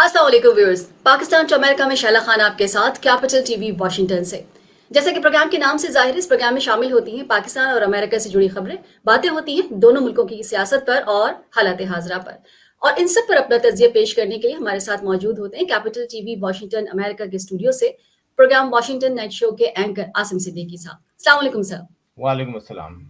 अस्सलाम वालेकुम viewers. Pakistan to America में शैला खान आपके साथ कैपिटल टीवी वाशिंगटन से। जैसा कि प्रोग्राम के नाम से जाहिर है, इस प्रोग्राम में शामिल होती हैं पाकिस्तान और अमेरिका से जुड़ी खबरें, बातें होती हैं दोनों मुल्कों की सियासत पर और हालात हाजरा पर। और इन सब पर अपना तजिया पेश करने के लिए हमारे साथ मौजूद होते हैं कैपिटल टीवी वाशिंगटन अमेरिका के स्टूडियो से प्रोग्राम वाशिंगटन नाइट शो के एंकर आसिम सिद्दीकी साहब। अस्सलाम वालेकुम सर। वालेकुम अस्सलाम।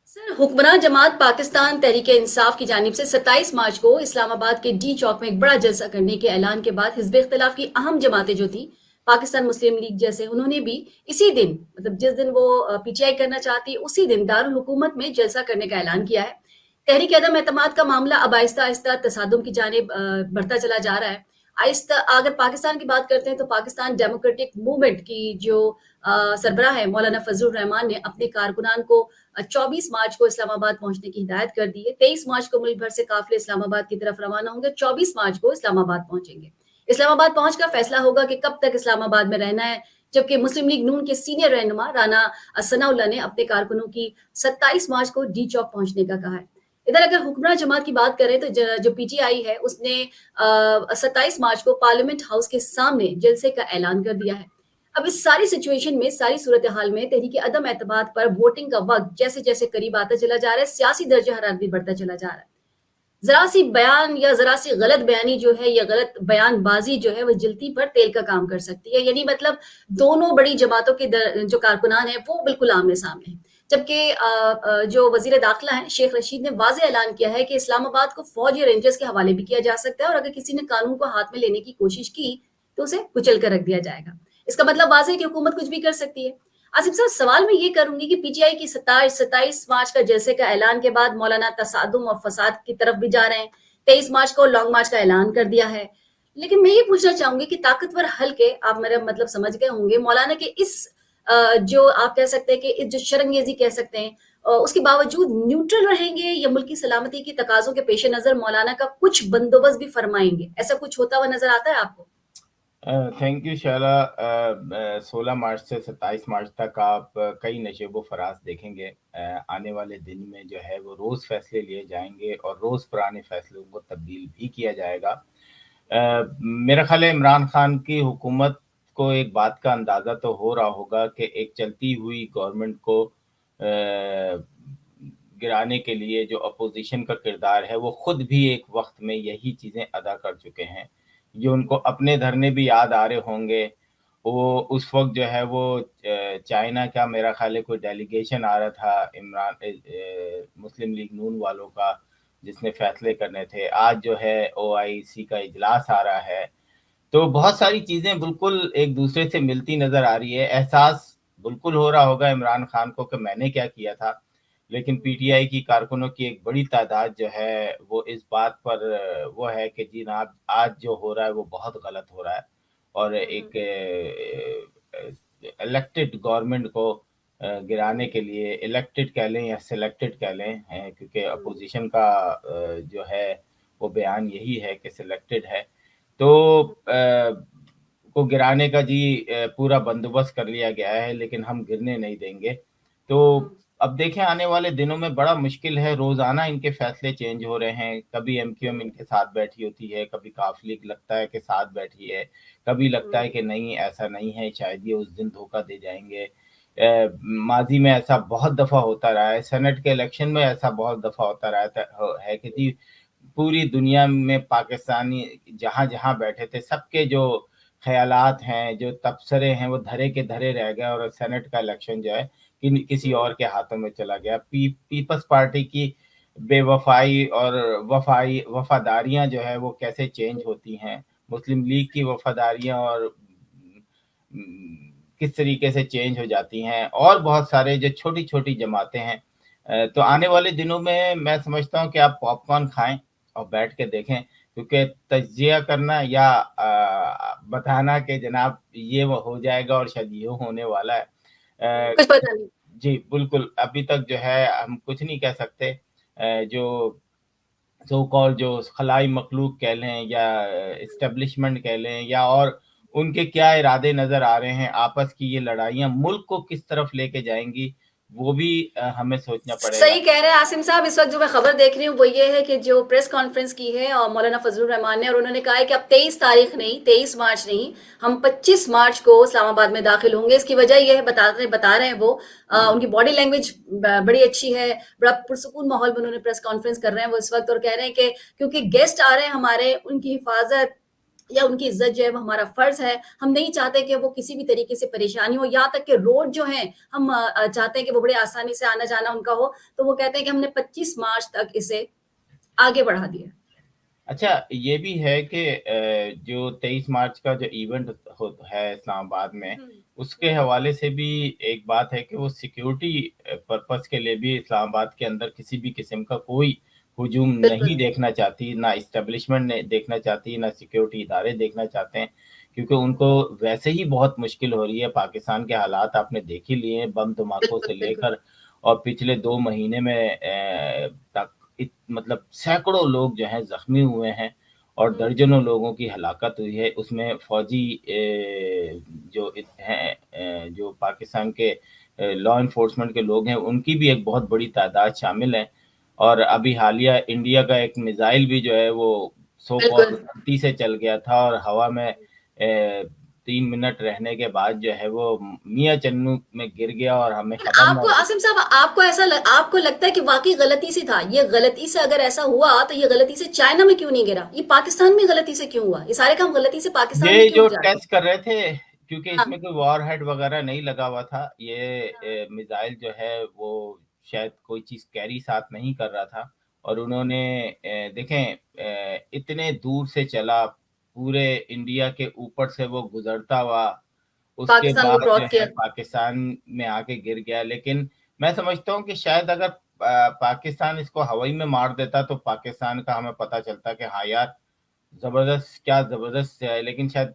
सर, हुक्मरान जमात पाकिस्तान तहरीक इंसाफ की जानिब से 27 मार्च को इस्लामाबाद के डी चौक में एक बड़ा जलसा करने के ऐलान के बाद हिजब इख्तिलाफ की अहम जमातें जो थी, पाकिस्तान मुस्लिम लीग जैसे, उन्होंने भी इसी दिन, मतलब जिस दिन वो पीटीआई करना चाहती उसी दिन दारुल हुकूमत में जलसा करने का ऐलान किया है। तहरीक अदम एतमाद का मामला अब आहिस्ता आहिस्ता तसादुम की जानिब बढ़ता चला जा रहा है। आहिस्ता अगर पाकिस्तान की बात करते हैं तो पाकिस्तान डेमोक्रेटिक मूवमेंट की जो सरबराह है मौलाना फजलुर रहमान ने अपने कारकुनान को 24 मार्च को इस्लामाबाद पहुंचने की हिदायत कर दी है। 23 मार्च को मुल्क भर से काफिले इस्लामाबाद की तरफ रवाना होंगे, 24 मार्च को इस्लामाबाद पहुंचेंगे। इस्लामाबाद पहुंचकर फैसला होगा कि कब तक इस्लामाबाद में रहना है, जबकि मुस्लिम लीग नून के सीनियर रहनुमा राना सनाउल्लाह ने अपने कारकुनों की 27 मार्च को डी चौक पहुंचने का कहा है। इधर अगर हुक्मरान जमात की बात करें तो जो पीटीआई है उसने 27 मार्च को पार्लियामेंट हाउस के सामने जलसे का ऐलान कर दिया है। अब इस सारी सिचुएशन में, सारी सूरत हाल में तहरीक अदम एतमाद पर वोटिंग का वक्त जैसे जैसे करीब आता चला जा रहा है, सियासी दर्जा हरारत भी बढ़ता चला जा रहा है। जरा सी बयान या जरा सी गलत बयानी जो है या गलत बयानबाजी जो है वो जलती पर तेल का काम कर सकती है। यानी मतलब दोनों बड़ी जमातों के जो कारकुनान है वो बिल्कुल आमने सामने हैं। जबकि जो वजीर दाखिला है शेख रशीद ने वाजे ऐलान किया है कि इस्लामाबाद को फौज या रेंजर्स के हवाले भी किया जा सकता है और अगर किसी ने कानून को हाथ में लेने की कोशिश की तो उसे कुचल कर रख दिया जाएगा। इसका मतलब वाजे है कि हुकूमत कुछ भी कर सकती है। आसिफ साहब, सवाल मैं ये करूंगी कि पीटीआई की 27 मार्च का जलसे का ऐलान के बाद मौलाना तसादुम और फसाद की तरफ भी जा रहे हैं। 23 मार्च को लॉन्ग मार्च का ऐलान कर दिया है। लेकिन मैं ये पूछना चाहूंगी कि ताकतवर हल्के, आप मेरा मतलब समझ गए होंगे, मौलाना के इस जो आप कह सकते हैं कि इस जो शरंगेजी कह सकते हैं, उसके बावजूद न्यूट्रल रहेंगे या मुल्क की सलामती की तकाजों के पेश नजर मौलाना का कुछ बंदोबस्त भी फरमाएंगे? ऐसा कुछ होता हुआ नजर आता है आपको? Thank you Shaila. 16 मार्च से 27 मार्च तक आप कई नशेबो फराज देखेंगे। आने वाले दिन में जो है वो रोज़ फैसले लिए जाएंगे और रोज़ पुराने फैसलों को तब्दील भी किया जाएगा। मेरा ख्याल है इमरान खान की हुकूमत को एक बात का अंदाज़ा तो हो रहा होगा कि एक चलती हुई गवर्नमेंट को गिराने के लिए जो अपोजिशन का किरदार है वो खुद भी एक वक्त में यही चीज़ें अदा कर चुके हैं। ये उनको अपने धरने भी याद आ रहे होंगे। वो उस वक्त जो है वो चाइना का मेरा ख्याल है कोई डेलीगेशन आ रहा था मुस्लिम लीग नून वालों का, जिसने फैसले करने थे। आज जो है ओआईसी का इजलास आ रहा है। तो बहुत सारी चीज़ें बिल्कुल एक दूसरे से मिलती नज़र आ रही है। एहसास बिल्कुल हो रहा होगा इमरान खान को कि मैंने क्या किया था, लेकिन पीटीआई की कारकुनों की एक बड़ी तादाद जो है वो इस बात पर वो है कि जी ना, आज जो हो रहा है वो बहुत गलत हो रहा है। और एक इलेक्टेड गवर्नमेंट को गिराने के लिए, इलेक्टेड कह लें या सिलेक्टेड कह लें, क्योंकि अपोजिशन का जो है वो बयान यही है कि सिलेक्टेड है। तो को गिराने का जी पूरा बंदोबस्त कर लिया गया है, लेकिन हम गिरने नहीं देंगे। तो अब देखें आने वाले दिनों में बड़ा मुश्किल है, रोज़ाना इनके फैसले चेंज हो रहे हैं। कभी एमक्यूएम इनके साथ बैठी होती है, कभी काफ लीग लगता है कि साथ बैठी है, कभी लगता है कि नहीं ऐसा नहीं है, शायद ये उस दिन धोखा दे जाएँगे। माज़ी में ऐसा बहुत दफ़ा होता रहा है, सेनेट के इलेक्शन में ऐसा बहुत दफ़ा होता रहा है कि जी पूरी दुनिया में पाकिस्तानी जहाँ-जहाँ बैठे थे, सबके जो ख़यालात हैं, जो तबसरे हैं, वो धरे के धरे रह गए और सेनेट का इलेक्शन जो है किसी और के हाथों में चला गया। पीपल्स पार्टी की बेवफ़ाई और वफ़ादारियाँ जो है वो कैसे चेंज होती हैं, मुस्लिम लीग की वफ़ादारियाँ और किस तरीके से चेंज हो जाती हैं, और बहुत सारे जो छोटी-छोटी जमातें हैं। तो आने वाले दिनों में मैं समझता हूँ कि आप पॉपकॉर्न खाएँ और बैठ के देखें, क्योंकि तज्ज़िया करना या बताना कि जनाब ये वो हो जाएगा और शायद ये होने वाला है। कुछ पता नहीं। जी, बिल्कुल, अभी तक जो है हम कुछ नहीं कह सकते। जो सो कॉल्ड जो खलाई मखलूक कह लें या एस्टेब्लिशमेंट कह लें, या और उनके क्या इरादे नज़र आ रहे हैं, आपस की ये लड़ाइयाँ मुल्क को किस तरफ लेके जाएँगी, वो भी हमें सोचना पड़ेगा। सही कह रहे हैं आसिम साहब। इस वक़्त जो मैं खबर देख रही हूँ वो ये है कि जो प्रेस कॉन्फ्रेंस की है मौलाना फजलुर रहमान ने, और उन्होंने कहा है कि अब 23 तारीख नहीं, 23 मार्च नहीं, हम 25 मार्च को इस्लामाबाद में दाखिल होंगे। इसकी वजह ये है, बता रहे हैं वो, उनकी बॉडी लैंग्वेज बड़ी अच्छी है, बड़ा पुरसुकून माहौल में उन्होंने प्रेस कॉन्फ्रेंस कर रहे हैं वो इस वक़्त, और कह रहे हैं कि क्योंकि गेस्ट आ रहे हैं हमारे, उनकी हिफाजत या उनकी इज्जत जो है वो हमारा फर्ज है। हम नहीं चाहते कि वो किसी भी तरीके से परेशानी हो, यहाँ तक कि रोड जो है हम चाहते हैं कि वो बड़े आसानी से आना जाना उनका हो। तो वो कहते हैं कि हमने 25 मार्च तक इसे आगे बढ़ा दिया। अच्छा, ये भी है कि जो 23 मार्च का जो इवेंट है इस्लामाबाद में, उसके हवाले से भी एक बात है कि वो सिक्योरिटी पर्पस के लिए भी इस्लामाबाद के अंदर किसी भी किस्म का कोई हुजूम नहीं बिल्कुल। देखना चाहती, ना इस्टेब्लिशमेंट ने देखना चाहती, ना सिक्योरिटी इदारे देखना चाहते हैं, क्योंकि उनको वैसे ही बहुत मुश्किल हो रही है। पाकिस्तान के हालात आपने देख ही लिए हैं, बम धमाकों बिल्कुल, से बिल्कुल। लेकर, और पिछले 2 महीने में तक मतलब सैकड़ों लोग जो हैं ज़ख्मी हुए हैं और दर्जनों लोगों की हलाकत हुई है। उसमें फ़ौजी जो हैं, जो पाकिस्तान के लॉ एनफोर्समेंट के लोग हैं, उनकी भी एक बहुत बड़ी तादाद शामिल है। और अभी हालिया इंडिया का एक मिसाइल भी जो है वो सो कॉल्ड बिल्कुल। गलती से चल गया था, और हवा में 3 मिनट रहने के बाद जो है वो मियां चन्नू में गिर गया और हमें खबर ना आपको हुई। आसिम साहब, आपको लगता है कि वाकई गलती से था? ये गलती से अगर ऐसा हुआ तो ये गलती से चाइना में क्यों नहीं गिरा? ये पाकिस्तान में गलती से क्यों हुआ? ये सारे काम गलती से पाकिस्तान में ये क्यों जो हो जाते हैं? टेस्ट कर रहे थे, क्योंकि हाँ। इसमें कोई वॉरहेड वगैरह नहीं लगा हुआ था, ये मिसाइल जो है वो शायद कोई चीज़ कैरी साथ नहीं कर रहा था, और उन्होंने देखें, इतने दूर से चला, पूरे इंडिया के ऊपर से वो गुजरता हुआ, उसके पाकिस्तान को बाद जो क्रॉस है किया। पाकिस्तान में आके गिर गया। लेकिन मैं समझता हूँ कि शायद अगर पाकिस्तान इसको हवाई में मार देता तो पाकिस्तान का हमें पता चलता कि हाँ यार, ज़बरदस्त, क्या ज़बरदस्त है। लेकिन शायद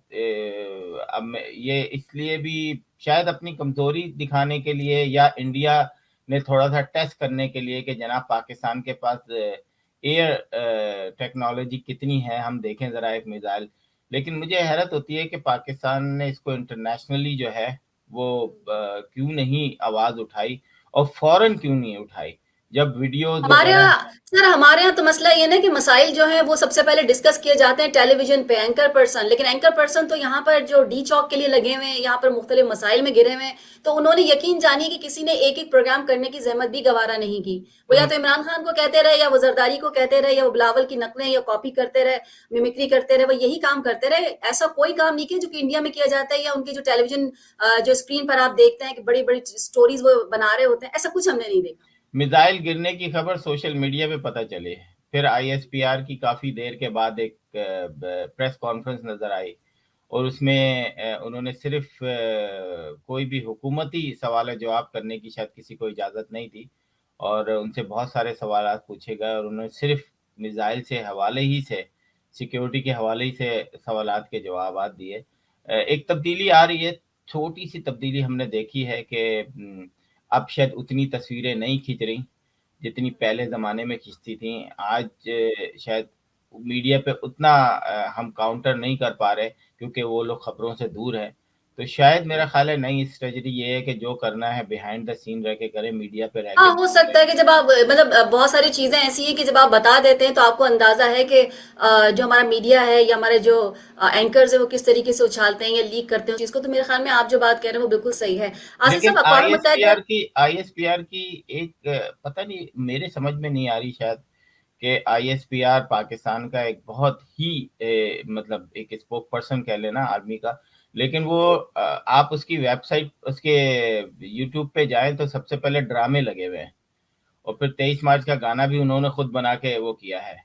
ये इसलिए भी शायद अपनी कमज़ोरी दिखाने के लिए, या इंडिया ने थोड़ा-सा टेस्ट करने के लिए कि जनाब पाकिस्तान के पास एयर टेक्नोलॉजी कितनी है, हम देखें ज़रा एक मिसाइल। लेकिन मुझे हैरत होती है कि पाकिस्तान ने इसको इंटरनेशनली जो है वो क्यों नहीं आवाज़ उठाई, और फ़ौरन क्यों नहीं उठाई? जब वीडियोज़ हमारे वगैरह। यहाँ सर, हमारे यहाँ तो मसला ये ना कि मसाइल जो हैं वो सबसे पहले डिस्कस किए जाते हैं टेलीविजन पे एंकर पर्सन, लेकिन एंकर पर्सन तो यहाँ पर जो डी चौक के लिए लगे हुए हैं, यहाँ पर मुख्तलिफ मसाइल में घिरे हुए हैं। तो उन्होंने यकीन जानिए कि किसी ने एक एक प्रोग्राम करने की जहमत भी गवारा नहीं की। वो या तो इमरान खान को कहते रहे, या वो जरदारी को कहते रहे, या वो बिलावल की नकलें या कॉपी करते रहे, मिमिक्री करते रहे, वो यही काम करते रहे। ऐसा कोई काम नहीं किया जो कि इंडिया में किया जाता है, या उनके जो टेलीविजन जो स्क्रीन पर आप देखते हैं कि बड़ी बड़ी स्टोरीज वो बना रहे होते हैं, ऐसा कुछ हमने नहीं देखा। मिसाइल गिरने की खबर सोशल मीडिया पे पता चली। फिर आईएसपीआर की काफ़ी देर के बाद एक प्रेस कॉन्फ्रेंस नज़र आई, और उसमें उन्होंने सिर्फ कोई भी हुकूमती सवाल जवाब करने की शायद किसी को इजाज़त नहीं थी, और उनसे बहुत सारे सवालात पूछे गए, और उन्होंने सिर्फ मिसाइल से हवाले ही से, सिक्योरिटी के हवाले ही से सवालात के जवाबात दिए। एक तब्दीली आ रही है, छोटी-सी तब्दीली हमने देखी है कि अब शायद उतनी तस्वीरें नहीं खींच रहीं, जितनी पहले ज़माने में खींचती थीं। आज शायद मीडिया पे उतना हम काउंटर नहीं कर पा रहे, क्योंकि वो लोग खबरों से दूर हैं। तो शायद मेरा ख़्याल है नई स्ट्रेटजी ये है कि जो करना है बिहाइंड द सीन रह के करें, मीडिया पे रह के हाँ, ना हो करें। सकता है कि जब आप मतलब बहुत सारी चीज़ें ऐसी हैं कि जब आप बता देते हैं तो आपको अंदाज़ा है कि जो हमारा मीडिया है या हमारे जो एंकर्स हैं वो किस तरीके से उछालते हैं या लीक करते हैं उस चीज़ को। तो मेरे ख्याल में आप जो बात कह रहे हैं वो बिल्कुल सही है। आसिफ लेकिन साहब, अक़वाम मुत्तहिदा। आईएसपीआर की एक पता नहीं, मेरे समझ में नहीं आ रही शायद, कि आईएसपीआर पाकिस्तान का एक बहुत ही मतलब एक स्पोक पर्सन कह लेना आर्मी का। लेकिन वो आप उसकी वेबसाइट, उसके यूट्यूब पे जाएँ तो सबसे पहले ड्रामे लगे हुए हैं, और फिर 23 मार्च का गाना भी उन्होंने खुद बना के वो किया है।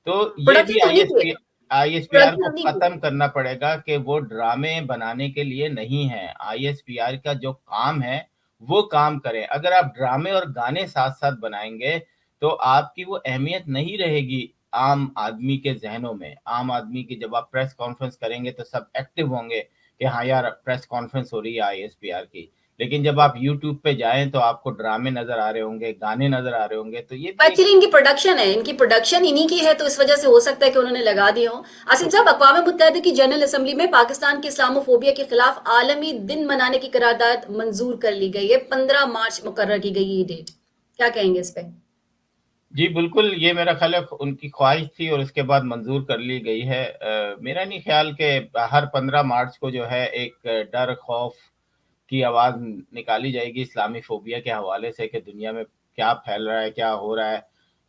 तो ये भी प्रोडक्शन उन्हीं की है, आईएसपीआर प्रोडक्शन को उन्हीं की है। ख़त्म करना पड़ेगा कि वो ड्रामे बनाने के लिए नहीं है। आईएसपीआर का जो काम है, वो काम करें। अगर आप ड्रामे और गाने साथ-साथ बनाएँगे, तो आपकी वो अहमियत नहीं रहेगी आम आदमी के ज़हनों में। आम आदमी की जब आप प्रेस कॉन्फ्रेंस करेंगे, तो सब एक्टिव होंगे कि हाँ यार, प्रेस कॉन्फ्रेंस हो रही है आईएसपीआर की। लेकिन जब आप यूट्यूब पे जाएं तो आपको ड्रामे नजर आ रहे होंगे, गाने नजर आ रहे होंगे, तो ये भी एक एक्चुअली इनकी प्रोडक्शन है, इनकी प्रोडक्शन इन्हीं की है, तो इस वजह से हो सकता है कि उन्होंने लगा दिए हो। आसिम साहब, अक़वाम मुत्तहिदा की जनरल असेंबली में पाकिस्तान के इस्लामोफोबिया के खिलाफ आलमी दिन मनाने की करारदाद मंजूर कर ली गई है। 15 मार्च मुकर्रर की गई ये डेट, क्या कहेंगे इस पे? जी बिल्कुल, ये मेरा ख्याल है उनकी ख्वाहिश थी और उसके बाद मंजूर कर ली गई है। मेरा नहीं ख्याल कि हर 15 मार्च को जो है एक डर खौफ की आवाज़ निकाली जाएगी इस्लामी फ़ोबिया के हवाले से कि दुनिया में क्या फैल रहा है, क्या हो रहा है।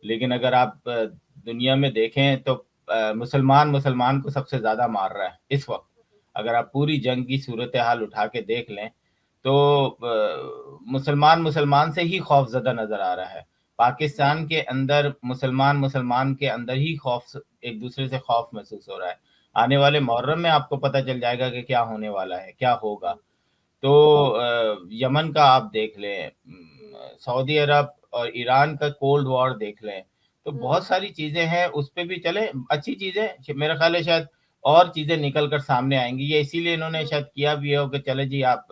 लेकिन अगर आप दुनिया में देखें तो मुसलमान मुसलमान को सबसे ज़्यादा मार रहा है इस वक़्त। अगर आप पूरी जंग की सूरत-ए-हाल उठा के देख लें, तो मुसलमान मुसलमान से ही खौफ़ज़दा नज़र आ रहा है। पाकिस्तान के अंदर मुसलमान मुसलमान के अंदर ही खौफ़, एक दूसरे से खौफ़ महसूस हो रहा है। आने वाले मुहर्रम में आपको पता चल जाएगा कि क्या होने वाला है, क्या होगा। तो यमन का आप देख लें, सऊदी अरब और ईरान का कोल्ड वॉर देख लें, तो बहुत सारी चीज़ें हैं, उस पे भी चलें, अच्छी चीज़ें, मेरा ख़्याल है शायद और चीज़ें निकल कर सामने आएँगी। ये इसीलिए इन्होंने शायद किया भी हो कि चलें जी, आप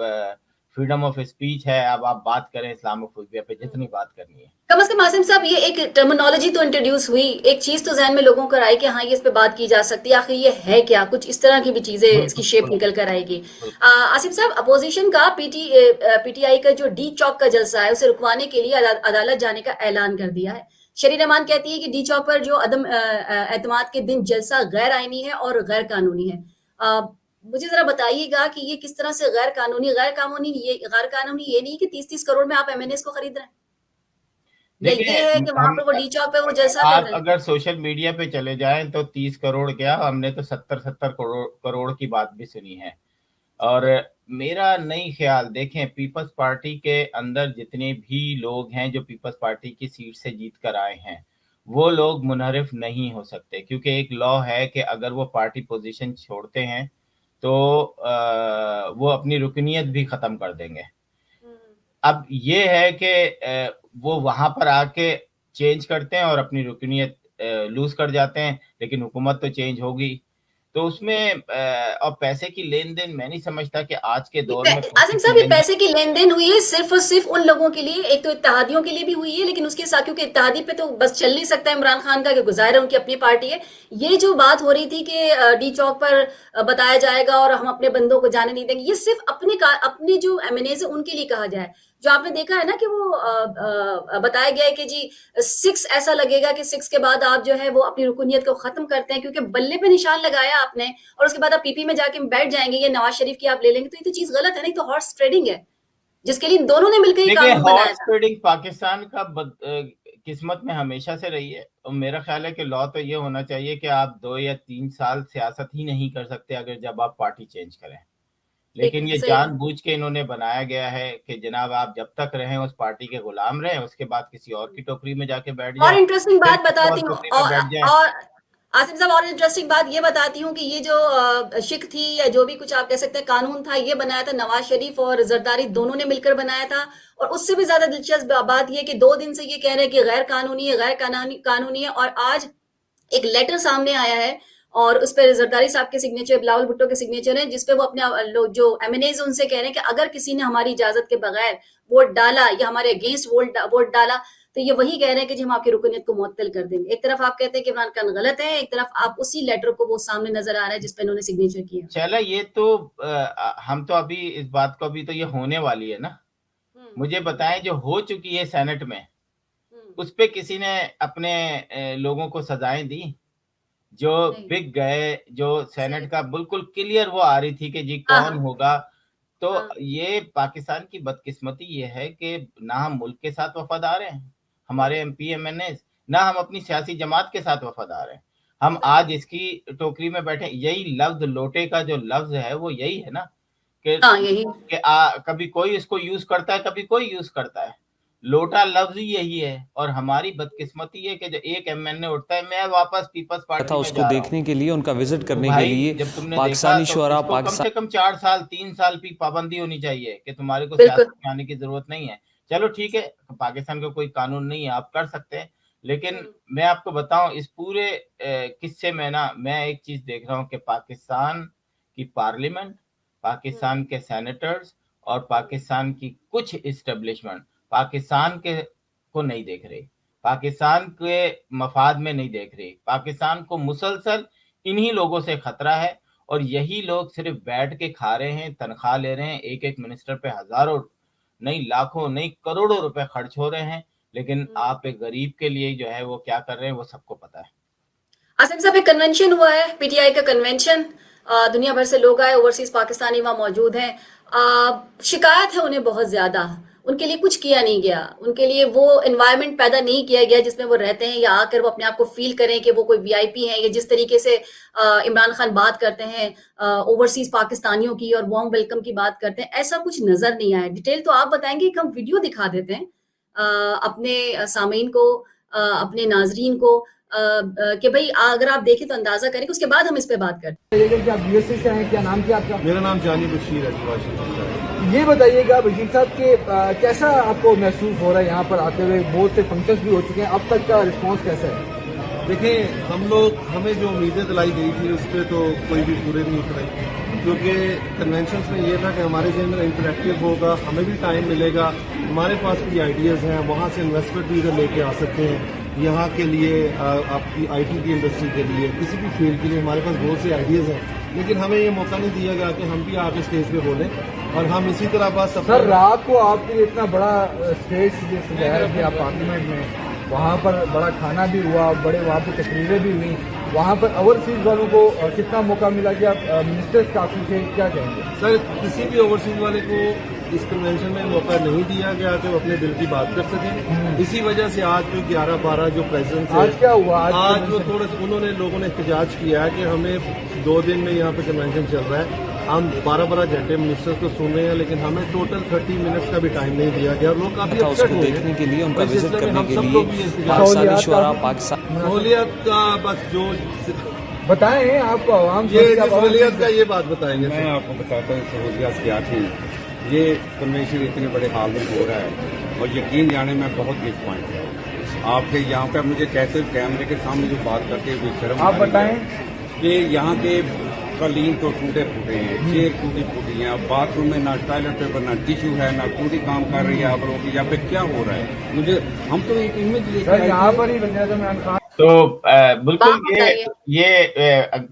फ्रीडम ऑफ स्पीच है, अब आप बात करें इस्लामोफोबिया पे जितनी बात करनी है। कम से कम आसिम साहब, ये एक टर्मिनोलॉजी तो इंट्रोड्यूस हुई, एक चीज तो जहन में लोगों को आई कि हाँ, ये इस पे बात की जा सकती है, आखिर ये है क्या, कुछ इस तरह की भी चीजें इसकी बिल्कुल, शेप बिल्कुल, निकल कर आएगी। बिल्कुल। आसिम साहब, अपोजिशन का पीटीआई का जो डी चौक का जलसा है उसे रुकवाने के लिए अदालत जाने का ऐलान कर दिया है। शरीर रहमान कहती है कि डी चौक पर जो अदम एतमाद के दिन जलसा गैर आईनी है और गैर कानूनी है। अ, मुझे जरा बताइएगा कि ये किस तरह से गैर कानूनी ये नहीं कि 30-30 करोड़ में आप एमएनएस को खरीद रहे हैं, या ये है देखिए, कि वहां हम पर वो डी चौक पे वो जलसा कर आप रहे हैं? अगर सोशल मीडिया पे चले जाएँ तो 30 करोड़ क्या, हमने तो 70-70 करोड़ करोड़ की बात भी सुनी है। और मेरा नहीं ख्याल, देखें, पीपल्स पार्टी के अंदर जितने भी लोग हैं जो पीपल्स पार्टी की सीट से जीत कर आए हैं, वो लोग मुनहरिफ नहीं हो सकते, क्योंकि एक लॉ है कि अगर वो पार्टी पोजीशन छोड़ते हैं तो वो अपनी रुकनियत भी ख़त्म कर देंगे। अब ये है कि वो वहाँ पर आके चेंज करते हैं और अपनी रुकनियत लूज़ कर जाते हैं, लेकिन हुकूमत तो चेंज होगी। तो उसमें और पैसे की लेन-देन, मैं नहीं समझता कि आज के दौर में पैसे आसिम की साहब, ये लेन-देन। पैसे की लेन देन हुई है सिर्फ और सिर्फ उन लोगों के लिए, एक तो इत्तेहादियों के लिए भी हुई है, लेकिन उसके साथ क्योंकि इत्तेहादी पे तो बस चल नहीं सकता इमरान खान का, कि ज़ाहिर है उनकी अपनी पार्टी है। ये जो बात हो रही थी कि डी चौक पर बताया जाएगा और हम अपने बंदों को जाने नहीं देंगे, ये सिर्फ अपने जो एमएनए है उनके लिए कहा जाए। जो आपने देखा है ना कि वो बताया गया है कि जी 6 ऐसा लगेगा कि 6 के बाद आप जो है वो अपनी रुकनियत को खत्म करते हैं, क्योंकि बल्ले पे निशान लगाया आपने और उसके बाद आप पीपी में जाके बैठ जाएंगे, ये नवाज शरीफ की आप ले लेंगे, तो ये तो चीज गलत है ना, ये तो हॉर्स ट्रेडिंग है, जिसके लिए दोनों ने मिलकर ये देखिए, कानून बनाया हॉर्स था। ट्रेडिंग पाकिस्तान का किस्मत में हमेशा से रही है, और मेरा ख्याल है कि लॉ तो ये होना चाहिए कि आप 2 या 3 साल सियासत ही नहीं कर सकते अगर जब आप पार्टी चेंज करें। ठीक लेकिन है, ये सही बात। जानबूझ के इन्होंने बनाया गया है कि जनाब आप जब तक रहें उस पार्टी के गुलाम रहें, उसके बाद किसी और की टोकरी में जाके बैठ और जाएँ, इंटरेस्टिंग फिर बात किसी और बताती हूँ, टोकरी में बैठ जाएँ। और आसिफ साहब, और इंटरेस्टिंग बात ये बताती हूँ कि ये जो शिक थी या जो भी कुछ आप कह सकते हैं कानून था, ये बनाया था नवाज शरीफ और जरदारी दोनों ने मिलकर बनाया था। और उससे भी ज्यादा दिलचस्प बात ये कि 2 दिन से ये कह रहे हैं कि गैर कानूनी है, गैर कानूनी कानूनी है, और आज एक लेटर सामने आया है और उस पर जरदारी साहब के सिग्नेचर, बिलावल भुट्टो के सिग्नेचर हैं, जिसपे वो अपने जो एमएनएज उनसे कह रहे हैं कि अगर किसी ने हमारी इजाजत के बगैर वोट डाला या हमारे अगेंस्ट वोट डाला, तो ये वही कह रहे हैं कि जी हम आपकी रुकनियत को मुअत्तल कर देंगे। एक तरफ आप कहते हैं कि इमरान खान गलत है, एक तरफ आप उसी लेटर को वो सामने नजर आ रहा है जिसपे इन्होंने सिग्नेचर किया। चला ये तो हम तो अभी इस बात को, अभी तो ये होने वाली है ना। हम्म। मुझे बताएँ जो हो चुकी है सेनेट में, हम्म। उस पे किसी ने अपने लोगों को सज़ाएँ दी? जो नहीं। बिक गए, जो सही। सेनेट का बिल्कुल क्लियर वो आ रही थी कि जी हाँ, कौन हाँ। होगा। तो हाँ। ये पाकिस्तान की बदकिस्मती ये है कि ना हम मुल्क के साथ वफ़ादार हैं, हमारे हम्म। एमपी, एमएनएज़, ना हम अपनी सियासी जमात के साथ वफ़ादार हैं। हम सही। आज इसकी टोकरी में बैठे, यही लफ्ज़ लोटे का जो लफ्ज़ है वो यही है ना कि हाँ, यही। कभी कोई इसको यूज़ करता है, कभी कोई यूज़ करता है। लोटा लफ्ज़ ही यही है, और हमारी बदकिस्मती है कि जो एक एमएनए उठता है, मैं वापस पीपल्स था पार्टी में उसको जा रहा हूँ। देखने के लिए, उनका विज़िट तो करने के भाई लिए जब तुमने देखा पाकिस्तानी तो शुअरा इसको कम पाकिस्तान से कम 4 साल, 3 साल की पाबंदी होनी चाहिए कि तुम्हारे को बिल्कुल। सियासत में आने की ज़रूरत नहीं है। चलो ठीक है, पाकिस्तान का कोई कानून नहीं है, आप कर सकते हैं। लेकिन हम्म। मैं आपको बताऊँ, इस पूरे किस्से में ना मैं एक चीज़ देख रहा हूँ कि पाकिस्तान की पार्लियामेंट, हम्म। पाकिस्तान के सेनेटर्स और पाकिस्तान की कुछ इस्टेब्लिशमेंट पाकिस्तान के को नहीं देख रही, पाकिस्तान के मफाद में नहीं देख रही। पाकिस्तान को मुसलसल इन्हीं लोगों से खतरा है और यही लोग सिर्फ बैठ के खा रहे हैं, तनख्वाह ले रहे हैं। एक-एक मिनिस्टर पे हज़ारों नहीं लाखों नहीं करोड़ों रुपए खर्च हो रहे हैं, लेकिन आप एक गरीब के लिए जो है वो क्या कर रहे हैं वो सबको पता है। आसिम साहब, एक कन्वेंशन हुआ है, पीटीआई का कन्वेंशन, दुनिया भर से लोग आए, ओवरसीज पाकिस्तानी वहां मौजूद हैं। शिकायत है उन्हें बहुत ज्यादा, उनके लिए कुछ किया नहीं गया, उनके लिए वो एनवायरनमेंट पैदा नहीं किया गया जिसमें वो रहते हैं या आकर वो अपने आप को फील करें कि वो कोई वीआईपी है। या जिस तरीके से इमरान खान बात करते हैं ओवरसीज पाकिस्तानियों की और वार्म वेलकम की बात करते हैं, ऐसा कुछ नजर नहीं आया। डिटेल तो आप बताएंगे, हम वीडियो दिखा देते हैं अपने सामीन को, अपने नाजरीन को, कि भाई अगर आप देखें तो अंदाजा करें, उसके बाद हम इस पे बात करते हैं। कि आप यूएसए से आए, क्या नाम क्या आपका? मेरा नाम जानी बशीर है वाशिंगटन से। ये बताइएगा बशीर साहब के कैसा आपको महसूस हो रहा है यहाँ पर आते हुए? बहुत से फंक्शंस भी हो चुके हैं, अब तक का रिस्पांस कैसा है? देखें, हमें जो उम्मीदें दिलाई गई थी उस पर तो कोई भी पूरे नहीं उतरे, क्योंकि कन्वेंशन में ये था कि हमारे जनरल इंटरेक्टिव होगा, हमें भी टाइम मिलेगा, हमारे पास भी आइडियाज़ हैं, वहाँ से इन्वेस्टमेंट भी इधर लेके आ सकते हैं यहाँ के लिए, आपकी आईटी की इंडस्ट्री के लिए, किसी भी फील्ड के लिए हमारे पास बहुत से आइडियाज़ हैं। लेकिन हमें ये मौका नहीं दिया गया कि हम भी आके स्टेज पे बोलें और हम इसी तरह बस सर, रात को आपके लिए इतना बड़ा स्टेज सजाया है कि आप पार्लियामेंट में, वहाँ पर बड़ा खाना भी हुआ, बड़े वहाँ पर तकरीरें भी हुई, वहाँ पर ओवरसीज वालों को कितना मौका मिला कि आप मिनिस्टर्स काफी से क्या कहेंगे? सर, किसी भी ओवरसीज वाले को इस कन्वेंशन में मौका नहीं दिया गया कि वो अपने दिल की बात कर सकें। इसी वजह से आज जो 11-12 जो प्रेसिडेंट आज क्या हुआ? आज जो थोड़ा सा उन्होंने लोगों ने एहतजाज किया है कि हमें 2 दिन में यहाँ पे कन्वेंशन चल रहा है, हम 12-12 घंटे मिनिस्टर को सुन रहे हैं, लेकिन हमें टोटल 30 मिनट्स का भी टाइम नहीं दिया गया। लोग काफी अपसेट हो देखने के लिए, उनका विजिट करने के लिए पाकिस्तानी शुरा पाकिस्तान सहूलियत का बस जो बताएं आपको आवाम ये सहूलियत का ये बात बताएंगे। मैं आपको बताता हूँ सहूलियत क्या थी। ये कन्वेंशन इतने बड़े हाल में हो रहा है और यकीन जाने में बहुत डिसपॉइंट है आपके यहाँ पे। मुझे कहते कैमरे के सामने जो बात करते हुए शर्म आप बताएं कि यहाँ के कलीन तो टूटे फूटे हैं, चेयर टूटी फूटी हैं, अब बाथरूम में ना टॉयलेट पेपर ना टिश्यू है, ना टूटी काम कर रही है आप लोगों की। यहाँ पे क्या हो रहा है? मुझे हम तो एक इमेज सर, यहाँ पर ही वज़ीर आज़म इमरान खान तो बिल्कुल बात ये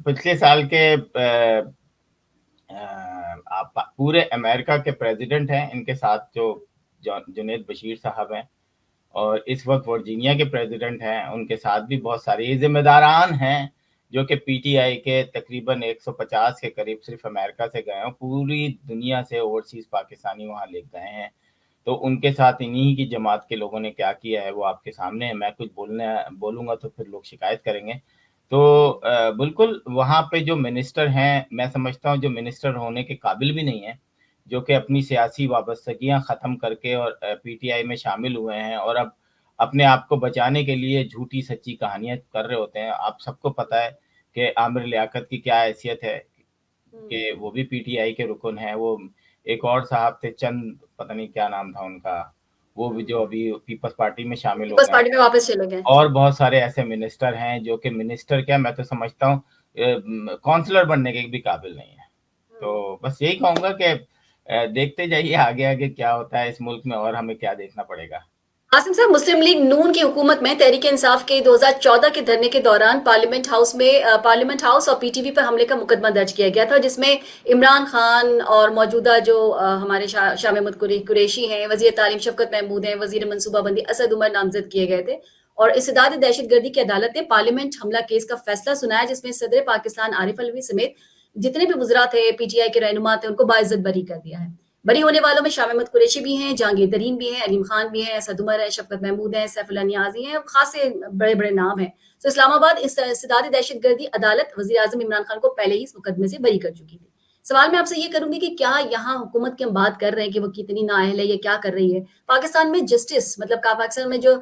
पिछले साल के आप पूरे अमेरिका के प्रेसिडेंट हैं, इनके साथ जो जुनैद बशीर साहब हैं और इस वक्त वर्जीनिया के प्रेसिडेंट हैं, उनके साथ भी बहुत सारे ये जिम्मेदारान हैं जो कि पीटीआई के तकरीबन 150 के करीब सिर्फ अमेरिका से गए हैं, पूरी दुनिया से ओवरसीज पाकिस्तानी वहाँ ले गए हैं। तो उनके साथ इन्हीं की जमात के लोगों ने क्या किया है वो आपके सामने है। मैं कुछ बोलूँगा तो फिर लोग शिकायत करेंगे। तो बिल्कुल वहाँ पे जो मिनिस्टर हैं, मैं समझता हूँ जो मिनिस्टर होने के काबिल भी नहीं है, जो कि अपनी सियासी वाबस्तगियाँ ख़त्म करके और पीटीआई में शामिल हुए हैं और अब अपने आप को बचाने के लिए झूठी सच्ची कहानियाँ कर रहे होते हैं। आप सबको पता है कि आमिर लियाकत की क्या हैसियत है कि वो भी पीटीआई के रुकन हैं। वो एक और साहब थे, चंद पता नहीं क्या नाम था उनका, वो भी जो अभी पीपल्स पार्टी में शामिल हो पीपल्स गए पार्टी में वापस चले गए। और बहुत सारे ऐसे मिनिस्टर हैं जो कि मिनिस्टर क्या, मैं तो समझता हूँ काउंसलर बनने के भी काबिल नहीं है। तो बस यही कहूँगा कि देखते जाइए आगे आगे क्या होता है इस मुल्क में और हमें क्या देखना पड़ेगा। आसिम साहब, मुस्लिम लीग नून की हुकूमत में तहरीक इंसाफ के 2014 के धरने के दौरान पार्लियामेंट हाउस और पीटीवी पर हमले का मुकदमा दर्ज किया गया था, जिसमें इमरान खान और मौजूदा जो हमारे शाह महमूद कुरैशी हैं, वजीर तालीम शफकत महमूद हैं, वजीर मनसूबाबंदी असद उमर नामजद किए गए थे। और इस्तेदाद दहशतगर्दी की अदालत ने पार्लियामेंट हमला केस का फैसला सुनाया, जिसमें सदर पाकिस्तान आरिफ अलवी समेत जितने भी वुज़रा थे, पीटीआई के रहनुमा थे, उनको बाइज्जत बरी कर दिया है। बरी होने वालों में शाह महमूद कुरैशी भी हैं, जहांगीर तरीन भी हैं, अलीम खान भी हैं, असद उमर है, शफकत महमूद है, सैफुल्लाह नियाज़ी हैं, खासे बड़े बड़े नाम हैं। तो इस्लामाबाद इस्तेदादी दहशतगर्दी अदालत वज़ीर आज़म इमरान खान को पहले ही इस मुकदमे से बरी कर चुकी थी। सवाल मैं आपसे ये करूंगी कि क्या यहाँ हुकूमत की हम बात कर रहे हैं कि वो कितनी नाअहल है या क्या कर रही है? पाकिस्तान में जस्टिस मतलब पाकिस्तान में जो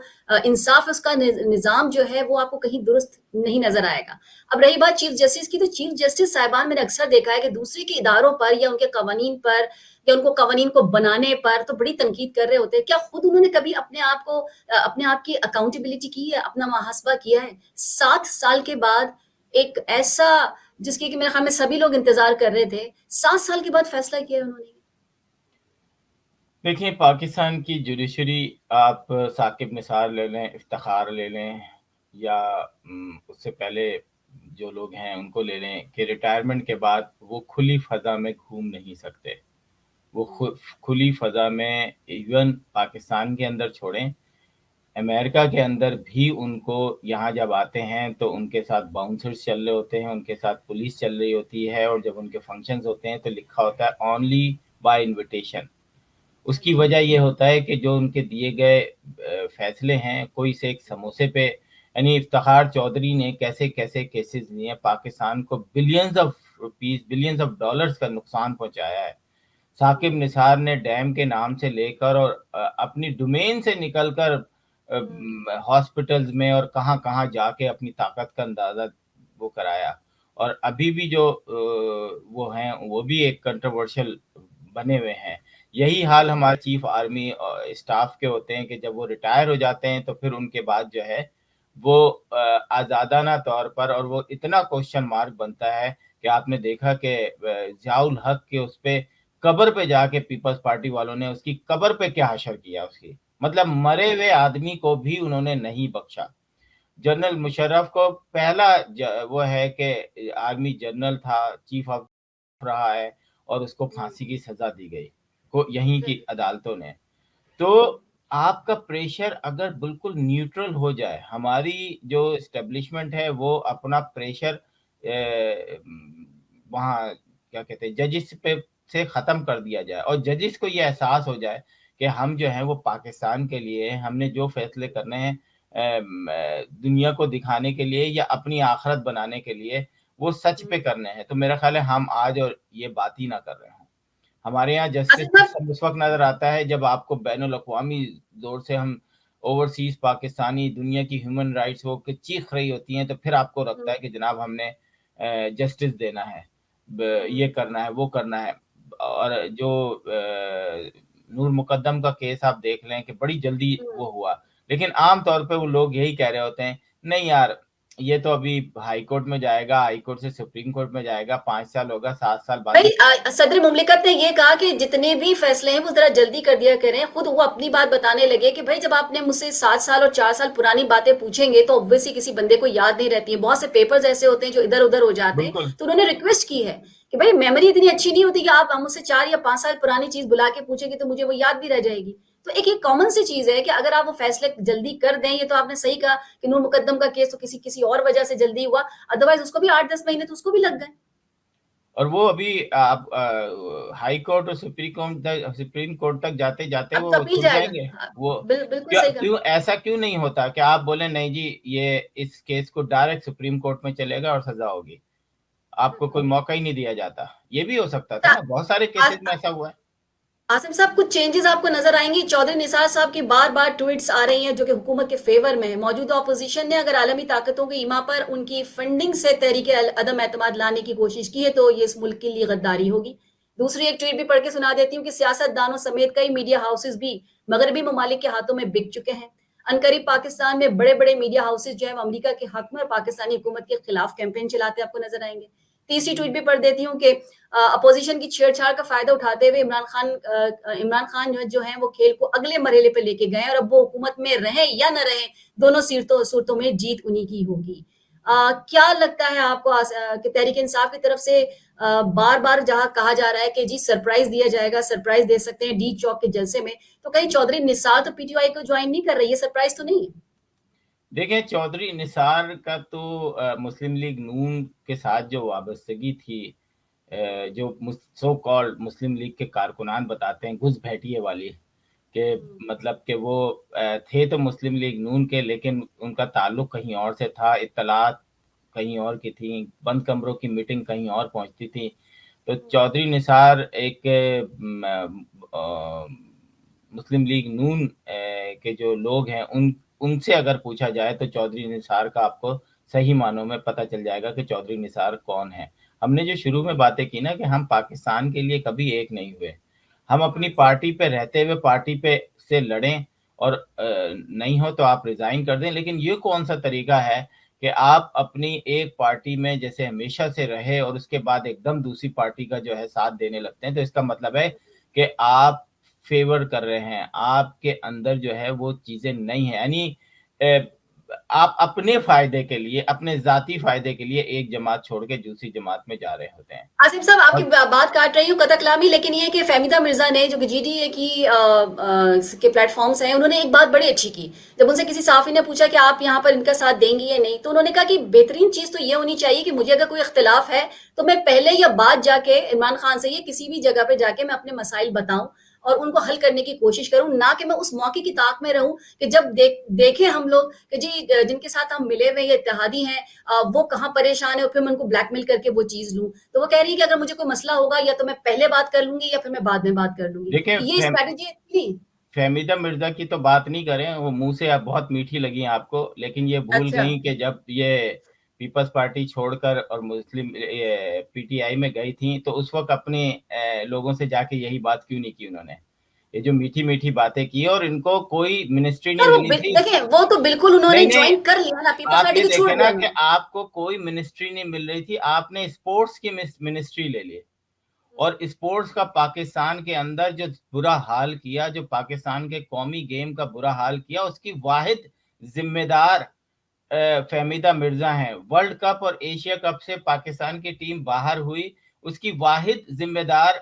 इंसाफ उसका निज़ाम जो है वो आपको कहीं दुरुस्त नहीं नजर आएगा। अब रही बात चीफ जस्टिस की, तो चीफ जस्टिस साहिबान मैंने अक्सर देखा है कि दूसरे के इदारों पर या उनके कवानीन पर या उनको कवानीन को बनाने पर तो बड़ी तनकीद कर रहे होते हैं। क्या खुद उन्होंने कभी अपने आप की अकाउंटेबिलिटी की है, अपना मुहासबा किया है? 7 साल के बाद एक ऐसा जिसके कि मेरे ख्याल में सभी लोग इंतजार कर रहे थे, 7 साल के बाद फैसला किया उन्होंने। देखिए, पाकिस्तान की जुडिशरी आप साकिब निसार ले लें, इफ्तिखार ले लें या उससे पहले जो लोग हैं उनको ले लें कि रिटायरमेंट के बाद वो खुली फ़ज़ा में घूम नहीं सकते। वो खुली फ़ज़ा में इवन पाकिस्तान के अंदर छोड़ें, अमेरिका के अंदर भी उनको यहाँ जब आते हैं तो उनके साथ बाउंसर्स चल रहे होते हैं, उनके साथ पुलिस चल रही होती है और जब उनके फंक्शंस होते हैं तो लिखा होता है ओनली बाय इन्विटेशन। उसकी वजह ये होता है कि जो उनके दिए गए फैसले हैं, कोई से एक समोसे पे यानी इफ्तिखार चौधरी ने कैसे-कैसे केसेस लिए, पाकिस्तान को billions of rupees, billions of dollars का नुकसान पहुँचाया है। साकिब निसार ने डैम के नाम से लेकर और अपनी डोमेन से निकलकर हॉस्पिटल्स में और कहाँ-कहाँ जाके अपनी ताकत का अंदाज़ा वो कराया। और अभी भी जो वो हैं, वो भी एक कंट्रोवर्शियल बने हुए हैं। यही हाल हमारे चीफ आर्मी स्टाफ के होते हैं कि जब वो रिटायर हो जाते हैं तो फिर उनके बाद जो है वो आज़ादाना तौर पर और वो इतना क्वेश्चन मार्क बनता है कि आपने देखा कि ज़ियाउल हक के उस पे कब्र पे जाके पीपल्स पार्टी वालों ने उसकी कब्र पे क्या हशर किया उसकी। मतलब मरे हुए आदमी को भी उन्होंने नहीं बख्शा। जनरल मुशर्रफ को पहला वो है कि आर्मी जनरल था, चीफ ऑफ रहा है और उसको फांसी की सजा दी गई को यहीं की अदालतों ने। तो आपका प्रेशर अगर बिल्कुल न्यूट्रल हो जाए, हमारी जो एस्टेब्लिशमेंट है वो अपना प्रेशर वहाँ क्या कहते हैं जजिस पे से ख़त्म कर दिया जाए और जजिस को ये एहसास हो जाए कि हम जो है वो पाकिस्तान के लिए हमने जो फैसले करने हैं दुनिया को दिखाने के लिए या अपनी आखिरत बनाने के लिए वो सच पे करने हैं। तो मेरा ख़्याल है हम आज और ये बात ही ना कर रहे हों। हमारे यहाँ जस्टिस आसिफ साहब, सिस्टम उस वक़्त नज़र आता है जब आपको बैनुल-अक़वामी दौर से हम ओवरसीज़ पाकिस्तानी दुनिया की ह्यूमन राइट्स वो कि चीख रही होती हैं, तो फिर आपको लगता है कि जनाब हमने जस्टिस देना है, ये करना है, वो करना है। और जो नूर मुकद्दम का केस आप देख लें कि बड़ी जल्दी वो हुआ। लेकिन आम तौर पे वो लोग यही कह रहे होते हैं, नहीं यार ये तो अभी हाई कोर्ट में जाएगा, हाई कोर्ट से सुप्रीम कोर्ट में जाएगा, 5 साल होगा, 7 साल बाद भाई सदर मुमलिकत ने ये कहा कि जितने भी फैसले हैं वो जरा जल्दी कर दिया करें। खुद वो अपनी बात बताने लगे कि भाई जब आपने मुझसे 7 साल और 4 साल पुरानी बातें पूछेंगे तो ऑब्वियसली किसी बंदे को याद नहीं रहती है। बहुत से पेपर्स ऐसे होते हैं जो इधर उधर हो जाते हैं। बिल्कुल। तो उन्होंने रिक्वेस्ट की है कि भाई मेमोरी इतनी अच्छी नहीं होती कि आप मुझसे 4 या 5 साल पुरानी चीज बुला के पूछेंगे तो मुझे वो याद भी रह जाएगी। तो एक एक कॉमन सी चीज है कि अगर आप वो फैसले जल्दी कर दें, ये तो आपने सही कहा कि नूर मुकद्दम का केस तो किसी किसी और वजह से जल्दी हुआ, अदरवाइज उसको भी 8-10 महीने तो उसको भी लग गए। और वो अभी आप हाई कोर्ट और सुप्रीम कोर्ट तक जाते-जाते अब तो वो अपील सुलझाएँगे। जाएगा। वो बिल्कुल क्या सही कहा। क्यों ऐसा क्यों नहीं होता कि आप बोले नहीं जी ये इस केस को डायरेक्ट सुप्रीम कोर्ट में चलेगा और सज़ा होगी। आपको कोई मौका ही नहीं दिया जाता। ये भी हो सकता था आ- ना, बहुत सारे आ- केसेस में ऐसा हुआ है। आसिम साहब, कुछ चेंजेस आपको नजर आएंगी? चौधरी निसार साहब की बार बार ट्वीट्स आ रही हैं जो कि हुकूमत के फेवर में है। मौजूदा अपोजिशन ने अगर आलमी ताकतों की ईमा पर उनकी फंडिंग से तहरीक अदम एतमाद लाने की कोशिश की है तो ये इस मुल्क के लिए गद्दारी होगी। दूसरी एक ट्वीट भी पढ़ के सुना देती हूँ कि सियासतदानों समेत कई मीडिया हाउसेज भी मगरबी ममालिक के हाथों में बिक चुके हैं। अनकरीब पाकिस्तान में बड़े बड़े मीडिया हाउसेज जो है वो अमरीका के हक में और पाकिस्तानी हुकूमत के खिलाफ कैंपेन चलाते आपको नजर आएंगे। तीसरी ट्वीट भी पढ़ देती हूँ कि अपोजिशन की छेड़छाड़ का फायदा उठाते हुए इमरान खान जो है वो खेल को अगले मरहले पे लेके गए और अब वो हुकूमत में रहें या न रहें, दोनों सूरतों में जीत उन्हीं की होगी। क्या लगता है आपको कि तहरीक इंसाफ की तरफ से बार बार जहां कहा जा रहा है कि जी सरप्राइज दिया जाएगा, सरप्राइज दे सकते हैं डी चौक के जलसे में, तो कहीं चौधरी निसार तो पीटीआई को ज्वाइन नहीं कर रही है? सरप्राइज तो नहीं है? देखिए, चौधरी निसार का तो मुस्लिम लीग नून के साथ जो वाबस्तगी थी जो सो कॉल्ड मुस्लिम लीग के कारकुनान बताते हैं घुसपैठिए वाली कि मतलब कि वो थे तो मुस्लिम लीग नून के लेकिन उनका ताल्लुक कहीं और से था, इत्तलात कहीं और की थी, बंद कमरों की मीटिंग कहीं और पहुंचती थी। तो चौधरी निसार एक मुस्लिम लीग नून के जो लोग हैं उनसे अगर पूछा जाए तो चौधरी निसार का आपको सही मानों में पता चल जाएगा कि चौधरी निसार कौन है। हमने जो शुरू में बातें की ना कि हम पाकिस्तान के लिए कभी एक नहीं हुए। हम अपनी पार्टी पे रहते हुए पार्टी पे से लड़ें और नहीं हो तो आप रिज़ाइन कर दें। लेकिन ये कौन-सा तरीका है कि आप अपनी एक पार्टी में जैसे हमेशा से रहे और उसके बाद एकदम दूसरी पार्टी का जो है साथ देने लगते हैं। तो इसका मतलब है कि आप फेवर कर रहे हैं, आपके अंदर जो है वो चीजें नहीं है। यानी आप अपने फायदे के लिए, अपने जाती फायदे के लिए एक जमात छोड़ के दूसरी जमात में जा रहे होते हैं। आसिफ साहब, आपकी और बात काट रही हूँ कतकलामी, लेकिन ये कि फहमीदा मिर्जा ने, जो कि जीडीए की के प्लेटफॉर्म्स हैं, उन्होंने एक बात बड़ी अच्छी की। जब उनसे किसी साफी ने पूछा कि आप यहाँ पर इनका साथ देंगी या नहीं, तो उन्होंने कहा कि बेहतरीन चीज तो ये होनी चाहिए कि मुझे अगर कोई इख्तिलाफ है तो मैं पहले या बाद जाके इमरान खान से, ये किसी भी जगह पे जाके मैं अपने मसाइल बताऊं और उनको हल करने की कोशिश करूं, ना कि मैं उस मौके की ताक में रहूं कि जब देखे हम लोग कि जी जिनके साथ हम मिले हुए ये इत्तेहादी हैं, वो कहाँ परेशान है और फिर मैं उनको ब्लैकमेल करके वो चीज लूं। तो वो कह रही है कि अगर मुझे कोई मसला होगा या तो मैं पहले बात कर लूंगी या फिर मैं बाद में बात कर लूंगी। देखिए, तो ये स्ट्रैटेजी थी। फहमीदा मिर्जा की तो बात नहीं करें, वो मुंह से आप बहुत मीठी लगी आपको, लेकिन ये भूल अच्छा, गई कि जब ये पीपल्स पार्टी छोड़कर और मुस्लिम पीटीआई में गई थी, तो उस वक्त अपने लोगों से जाके यही बात क्यों नहीं की उन्होंने, ये जो मीठी मीठी बातें की, और इनको कोई मिनिस्ट्री नहीं सर वो मिली थी। देखिए, वो तो बिल्कुल उन्होंने नहीं नहीं, ज्वाइन कर लिया ना, पीपल्स आप पार्टी ये को छोड़ देखे दिया ना कि उन्होंने। आपको कोई मिनिस्ट्री नहीं मिल रही थी, आपने स्पोर्ट्स की मिनिस्ट्री ले ली, और स्पोर्ट्स का पाकिस्तान के अंदर जो बुरा हाल किया, जो पाकिस्तान के कौमी गेम का बुरा हाल किया, उसकी वाहिद जिम्मेदार फहमीदा मिर्जा हैं। वर्ल्ड कप और एशिया कप से पाकिस्तान की टीम बाहर हुई, उसकी वाहिद जिम्मेदार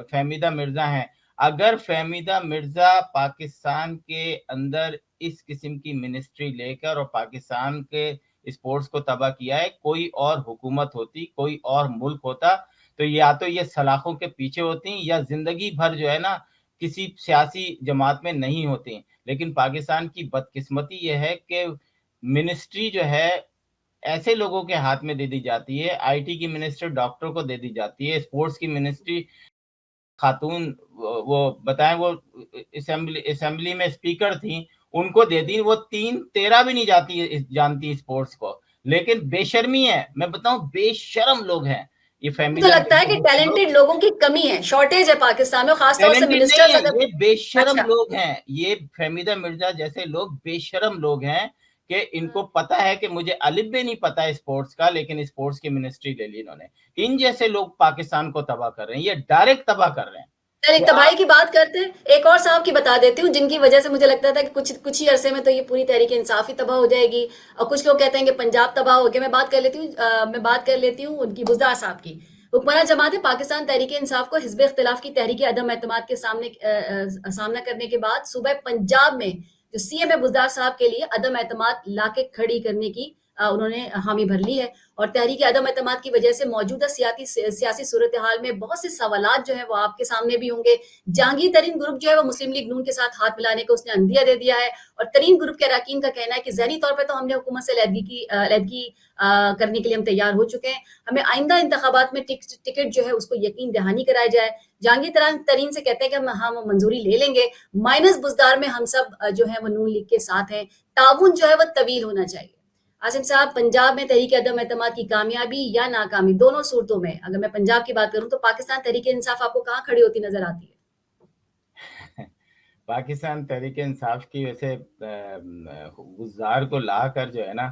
फहमीदा मिर्जा हैं। अगर फहमीदा मिर्जा पाकिस्तान के अंदर इस किस्म की मिनिस्ट्री लेकर और पाकिस्तान के स्पोर्ट्स को तबाह किया है, कोई और हुकूमत होती, कोई और मुल्क होता, तो या तो ये सलाखों के पीछे होती या जिंदगी भर जो है ना किसी सियासी जमात में नहीं होती। लेकिन पाकिस्तान की बदकिस्मती ये है कि मिनिस्ट्री जो है ऐसे लोगों के हाथ में दे दी जाती है, आईटी की मिनिस्ट्री डॉक्टर को दे दी जाती है, स्पोर्ट्स की मिनिस्ट्री खातून वो बताएं वो असेंबली में स्पीकर थी, उनको दे दी, वो 3-13 भी नहीं जानती स्पोर्ट्स को। लेकिन बेशर्मी है, मैं बताऊं, बेशरम लोग हैं ये मुझे तो फहमीदा लगता है कि मिर्जा लोग। टैलेंटेड लोगों की कमी है, शॉर्टेज है पाकिस्तान में, खासतौर से टैलेंटेड नहीं मिनिस्टर्स है, अगर। ये बेशरम अच्छा। लोग हैं, ये फहमीदा मिर्जा जैसे लोग बेशरम लोग हैं कि इनको पता है कि मुझे अलिफ भी नहीं पता है स्पोर्ट्स का, लेकिन स्पोर्ट्स की मिनिस्ट्री ले ली इन्होंने। इन जैसे लोग पाकिस्तान को तबाह कर रहे हैं, ये डायरेक्ट तबाह कर रहे हैं। चलिए, तो तबाही आप की बात करते हैं। एक और साहब की बता देती हूँ, जिनकी वजह से मुझे लगता था कि कुछ ही अरसे में तो ये पूरी तहरीक इंसाफ ही तबाह हो जाएगी, और कुछ लोग कहते हैं कि पंजाब तबाह हो गया। मैं बात कर लेती हूँ उनकी, बुज़दार साहब की। हुक्मरान जमात पाकिस्तान तहरीक इंसाफ को हिजब इख्तिलाफ की तहरीक अदम एतमाद के सामना करने के बाद सूबे पंजाब में जो सीएम है बुज़दार साहब के लिए अदम एतमाद लाके खड़ी करने की उन्होंने हामी भर ली है। और तहरीक अदम एतमाद की वजह से मौजूदा सियासी सूरत हाल में बहुत से सवालात जो है वो आपके सामने भी होंगे। जहांगीर तरीन ग्रुप जो है वो मुस्लिम लीग नून के साथ हाथ मिलाने को उसने अंदिया दे दिया है, और तरीन ग्रुप के अरकान का कहना है कि जहनी तौर पर तो हमने हुकूमत से अलहदगी करने के लिए हम तैयार हो चुके हैं, हमें आइंदा इंतखाबात में टिकट जो है उसको यकीन दहानी कराया जाए। जहांगीर तरीन से कहते हैं कि हम मंजूरी ले लेंगे, माइनस बुजदार में हम सब जो है वो नून लीग के साथ हैं, ताउन जो है वो तवील होना चाहिए। आसिम साहब, पंजाब में तहरीक अदम एतमाद की कामयाबी या नाकामी, दोनों सूरतों में अगर मैं पंजाब की बात करूं तो पाकिस्तान तहरीक इंसाफ आपको कहाँ खड़ी होती नजर आती है? पाकिस्तान तहरीक इंसाफ की वैसे गुज़ार को लाकर जो है ना,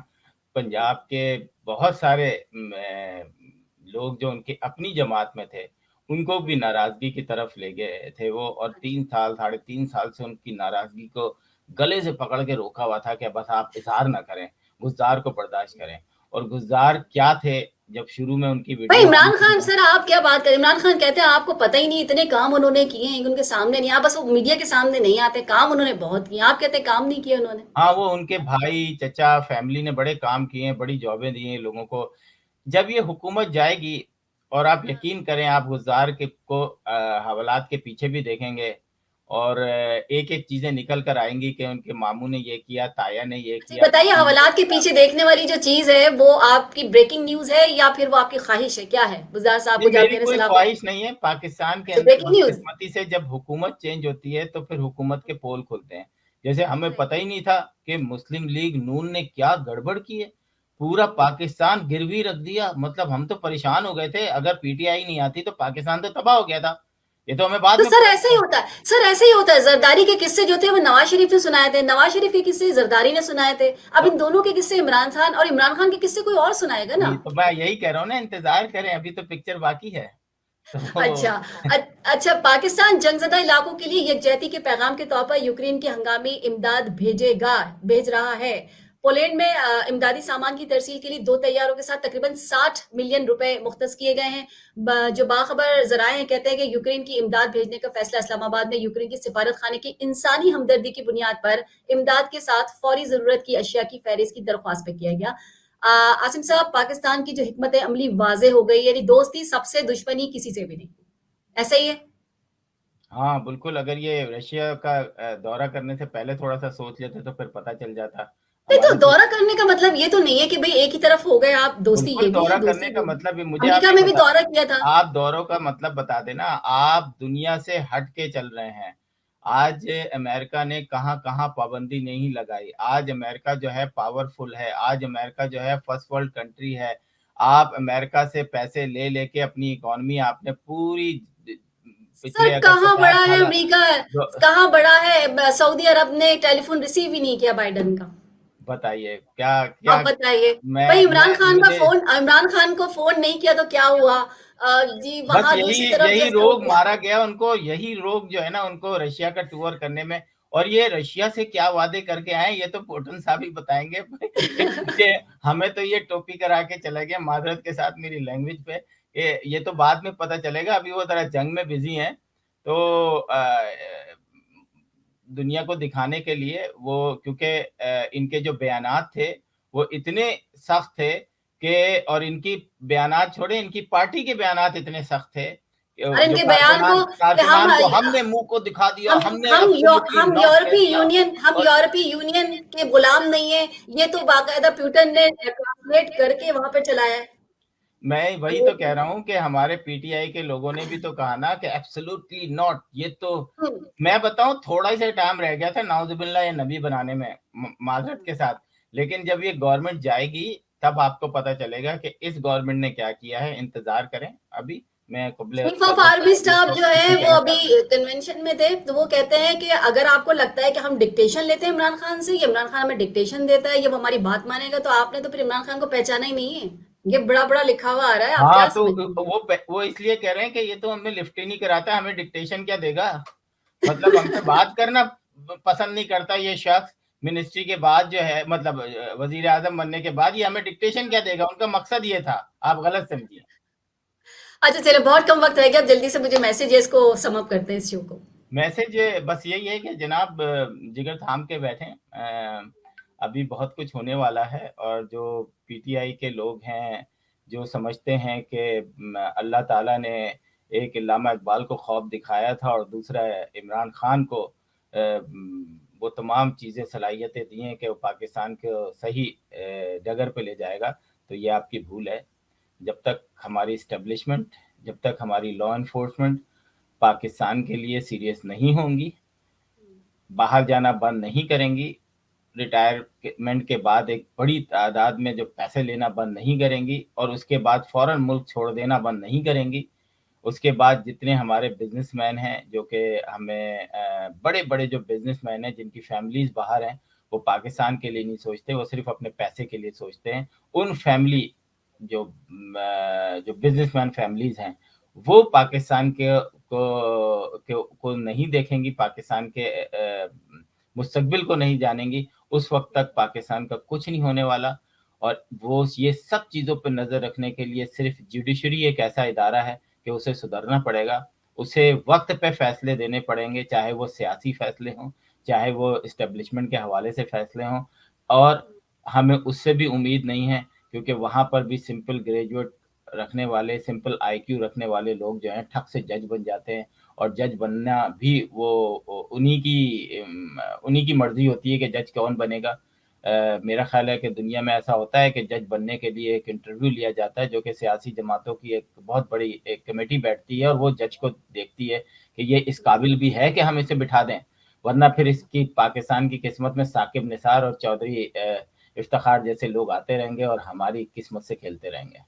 पंजाब के बहुत सारे लोग जो उनकी अपनी जमात में थे, उनको भी नाराजगी की तरफ ले गए थे वो, और 3 साल 3.5 साल से उनकी नाराजगी को गले से पकड़ के रोका हुआ था कि बस आप इजहार ना करें, गुज़ार को बर्दाश्त करें। और गुज़ार क्या थे, जब शुरू में उनकी भाई वीडियो इमरान खान सर, आप क्या बात करें, इमरान खान कहते हैं आपको पता ही नहीं इतने काम उन्होंने किए हैं, उनके सामने नहीं, आप बस वो मीडिया के सामने नहीं आते, काम उन्होंने बहुत किए, आप कहते हैं काम नहीं किए उन्होंने। हाँ, वो उनके भाई चचा फैमिली ने बड़े काम किए हैं, बड़ी जॉबें दी हैं लोगों को। जब ये हुकूमत जाएगी, और आप यकीन करें, आप गुज़ार के को हवालात के पीछे भी देखेंगे, और एक एक चीजें निकल कर आएंगी कि उनके मामू ने ये किया, ताया ने ये अच्छा, किया, बताइए, हवालात के पीछे देखने वाली जो चीज है वो आपकी ब्रेकिंग न्यूज है या फिर वो आपकी ख्वाहिश है, क्या है बुज़दार साहब ये को जब मेरी कहने कोई से लाभ? ख्वाहिश नहीं है। पाकिस्तान के अच्छा, अंदर ब्रेकिंग न्यूज। बदकिस्मती से जब हुकूमत चेंज होती है तो फिर हुकूमत के पोल खुलते हैं। जैसे हमें पता ही नहीं था कि मुस्लिम लीग नून ने क्या गड़बड़ की है, पूरा पाकिस्तान गिरवी रख दिया। मतलब हम तो परेशान हो गए थे, अगर पीटीआई नहीं आती तो पाकिस्तान तो तबाह हो गया था। ये तो हमें बाद तो में सर पता ऐसे ही होता है, सर ऐसे ही होता है। जरदारी के किस्से जो थे वो नवाज शरीफ ने सुनाए थे, नवाज शरीफ के किस्से जरदारी ने सुनाए थे, अब इन दोनों के किस्से इमरान खान, और इमरान खान के किस्से कोई और सुनाएगा ना। तो मैं यही कह रहा हूँ ना, इंतजार करें, अभी तो पिक्चर बाकी है। अच्छा। तो अच्छा, पाकिस्तान जंगज़दा इलाकों के लिए यकजहती के पैगाम के तौर पर यूक्रेन की हंगामी इमदाद भेज रहा है। पोलैंड में इमदादी सामान की तरसील के लिए 2 तैयारों के साथ तकरीबन 60 मिलियन रुपए मुख्तस किए गए हैं। जो बाखबर ज़राए हैं कहते हैं कि यूक्रेन की इमदाद भेजने का फैसला इस्लामाबाद में यूक्रेन की सिफारत खाने की इंसानी हमदर्दी की बुनियाद पर इमदाद के साथ फौरी ज़रूरत की अशिया की फहरिस्त की दरख्वास्त पे किया गया। आसिम साहब, पाकिस्तान की जो हिकमत अमली वाज़ेह हो गई, यानी दोस्ती सबसे, दुश्मनी किसी से भी नहीं। ऐसा ही है? हाँ, बिल्कुल, अगर ये रशिया का दौरा करने से पहले थोड़ा-सा सोच लेते तो फिर पता चल जाता। नहीं तो हमारे तो दौरा करने का मतलब ये तो नहीं है कि भई एक ही तरफ हो गए आप, दोस्ती बिल्कुल ये भी है, दौरा करने दोस्ती का वो भी। मतलब ये मुझे आप अमेरिका ये में भी बता दौरा किया था। आप दौरों का मतलब बता देना, आप दुनिया से हट के चल रहे हैं। आज अमेरिका ने कहाँ-कहाँ पाबंदी नहीं लगाई। आज अमेरिका जो है पावरफुल है, आज अमेरिका जो है फर्स्ट वर्ल्ड कंट्री है। आप अमेरिका से पैसे ले लेके अपनी इकॉनमी आपने पूरी पिछले सर, अगर कहाँ 50 बड़ा है साल अमेरिका? जो कहाँ बड़ा है? सऊदी अरब ने टेलीफोन रिसीव ही नहीं किया बाइडेन का। बताइए क्या अब क्या बताइए। भाई, मैं मुझे इमरान खान को फोन नहीं किया तो क्या हुआ? जी, बस वहां यही दूसरी तरफ यही जो रोग सऊदी। मारा गया उनको, यही रोग जो है ना उनको रशिया का टूर करने में। और ये रशिया से क्या वादे करके आए ये तो पुतिन साहब ही बताएंगे क्योंकि हमें तो ये टोपी करा के चला गया, माजरत के साथ मेरी लैंग्वेज पे। ये तो बाद में पता चलेगा, अभी वो जरा जंग में बिजी हैं। तो दुनिया को दिखाने के लिए वो, क्योंकि इनके जो बयानात थे वो इतने सख्त थे कि, और इनकी बयानात छोड़े, इनकी पार्टी के बयानात इतने सख्त थे अरे, जो इनके बयान को कि कारकुनान को हमने मुंह को दिखा दिया, हमने एब्सोल्युटली नॉट कह दिया। हम और यूरोपीय यूनियन के गुलाम नहीं है, ये तो बाकायदा पुतिन ने ट्रांसलेट करके वहां पे चलाया है। मैं वही तो कह रहा हूँ कि हमारे पीटीआई के लोगों ने भी तो कहा ना कि एब्सोल्युटली नॉट। ये तो हम्म, मैं बताऊं, थोड़ा ही सा टाइम रह गया था नाउजुबिल्लाह या नबी बनाने में, माजरत के साथ। लेकिन जब ये गवर्नमेंट जाएगी तब आपको पता चलेगा कि इस गवर्नमेंट ने क्या किया है। इंतजार करें अभी। मैं कुबले चीफ ऑफ वक्त आर्मी ये स्टाफ सब जो है इसी वो तरह अभी चलते हैं। कन्वेंशन में थे, तो वो कहते हैं कि अगर आपको लगता है कि हम डिक्टेशन लेते हैं इमरान खान से, ये इमरान खान हमें डिक्टेशन देता है, ये वो हमारी बात मानेगा, तो आपने तो फिर इमरान खान को पहचाना ही नहीं है। ये बड़ा बड़ा लिखा हुआ आ रहा है, आप हाँ, क्या तो समझेंगे? वो इसलिए कह रहे हैं कि ये तो हमें लिफ्ट ही नहीं कराता, हमें डिक्टेशन क्या देगा। मतलब हमसे बात करना पसंद नहीं करता ये शख्स। मिनिस्ट्री के बाद जो है, मतलब वजीर आजम बनने के बाद ये हमें डिक्टेशन क्या देगा, उनका मकसद ये था। आप गलत समझिए। अच्छा, चलो, बहुत कम वक्त रह गया, अब जल्दी से मुझे मैसेजेस को सम अप करते हैं इस शो को। मैसेज बस यही है कि जनाब जिगर थाम के बैठें। अभी बहुत कुछ होने वाला है, और जो पीटीआई के लोग हैं जो समझते हैं कि अल्लाह ताला ने एक इल्लामा इकबाल को ख्वाब दिखाया था और दूसरा इमरान खान को वो तमाम चीज़ें सलाहियतें दी हैं कि वो पाकिस्तान को सही डगर पे ले जाएगा, तो ये आपकी भूल है। जब तक हमारी इस्टेब्लिशमेंट, जब तक हमारी लॉ इन्फोर्समेंट पाकिस्तान के लिए सीरियस नहीं होंगी, बाहर जाना बंद नहीं करेंगी, रिटायरमेंट के बाद एक बड़ी तादाद में जो पैसे लेना बंद नहीं करेंगी, और उसके बाद फौरन मुल्क छोड़ देना बंद नहीं करेंगी, उसके बाद जितने हमारे बिजनेसमैन हैं जो कि हमें बड़े बड़े जो बिजनेसमैन हैं जिनकी फैमिलीज बाहर हैं, वो पाकिस्तान के लिए नहीं सोचते, वो सिर्फ अपने पैसे के लिए सोचते हैं। उन फैमिली जो बिजनेसमैन फैमिलीज हैं वो पाकिस्तान को नहीं देखेंगी, पाकिस्तान के मुस्तकबिल को नहीं जानेंगी। उस वक्त तक पाकिस्तान का कुछ नहीं होने वाला। और वो ये सब चीज़ों पर नज़र रखने के लिए सिर्फ जुडिशरी एक ऐसा इदारा है कि उसे सुधरना पड़ेगा, उसे वक्त पे फैसले देने पड़ेंगे, चाहे वो सियासी फैसले हों, चाहे वो इस्टेब्लिशमेंट के हवाले से फैसले हों। और हमें उससे भी उम्मीद नहीं है, क्योंकि वहाँ पर भी सिंपल ग्रेजुएट रखने वाले, सिंपल आईक्यू रखने वाले लोग जो हैं ठक से जज बन जाते हैं, और जज बनना भी वो उन्हीं की मर्जी होती है कि जज कौन बनेगा। मेरा ख्याल है कि दुनिया में ऐसा होता है कि जज बनने के लिए एक इंटरव्यू लिया जाता है, जो कि सियासी जमातों की एक बहुत बड़ी एक कमेटी बैठती है और वो जज को देखती है कि ये इस काबिल भी है कि हम इसे बिठा दें, वरना फिर इसकी पाकिस्तान की किस्मत में साकिब निसार और चौधरी इफ्तिखार जैसे लोग आते रहेंगे और हमारी किस्मत से खेलते रहेंगे।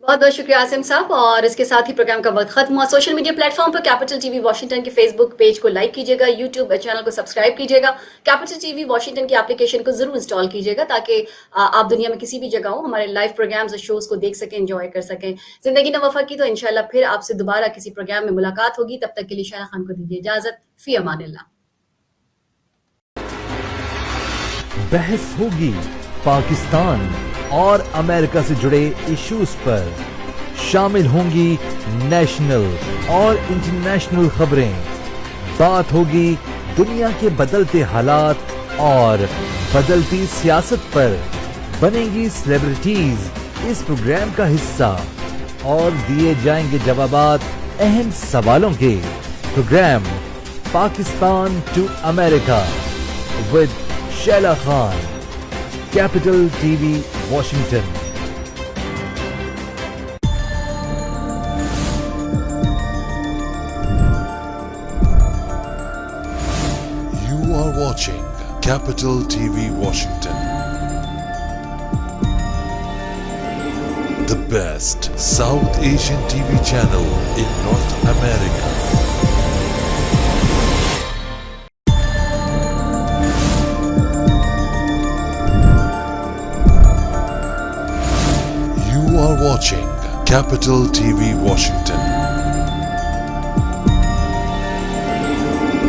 बहुत बहुत शुक्रिया आसिम साहब। और इसके साथ ही प्रोग्राम का वक्त खत्म हुआ। सोशल मीडिया प्लेटफॉर्म पर कैपिटल टीवी वॉशिंगटन के फेसबुक पेज को लाइक कीजिएगा, यूट्यूब चैनल को सब्सक्राइब कीजिएगा, कैपिटल टीवी वॉशिंगटन की एप्लीकेशन को जरूर इंस्टॉल कीजिएगा ताकि आप दुनिया में किसी भी जगह हो हमारे लाइव प्रोग्राम्स और शोज को देख सकें, एंजॉय कर सकें। जिंदगी न वफा की तो इंशाल्लाह फिर आपसे दोबारा किसी प्रोग्राम में मुलाकात होगी। तब तक के लिए शायरा खान को दीजिए इजाजत। फी अमानिल्लाह। बहस होगी पाकिस्तान और अमेरिका से जुड़े इश्यूज पर, शामिल होंगी नेशनल और इंटरनेशनल खबरें, बात होगी दुनिया के बदलते हालात और बदलती सियासत पर, बनेंगी सेलिब्रिटीज इस प्रोग्राम का हिस्सा और दिए जाएंगे जवाबात अहम सवालों के। Program Pakistan to America with Shaila Khan, capital TV Washington. You are watching Capital TV Washington, the best South Asian TV channel in North America. You are watching Capital TV Washington,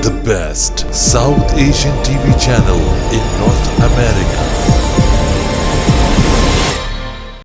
the best South Asian TV channel in North America.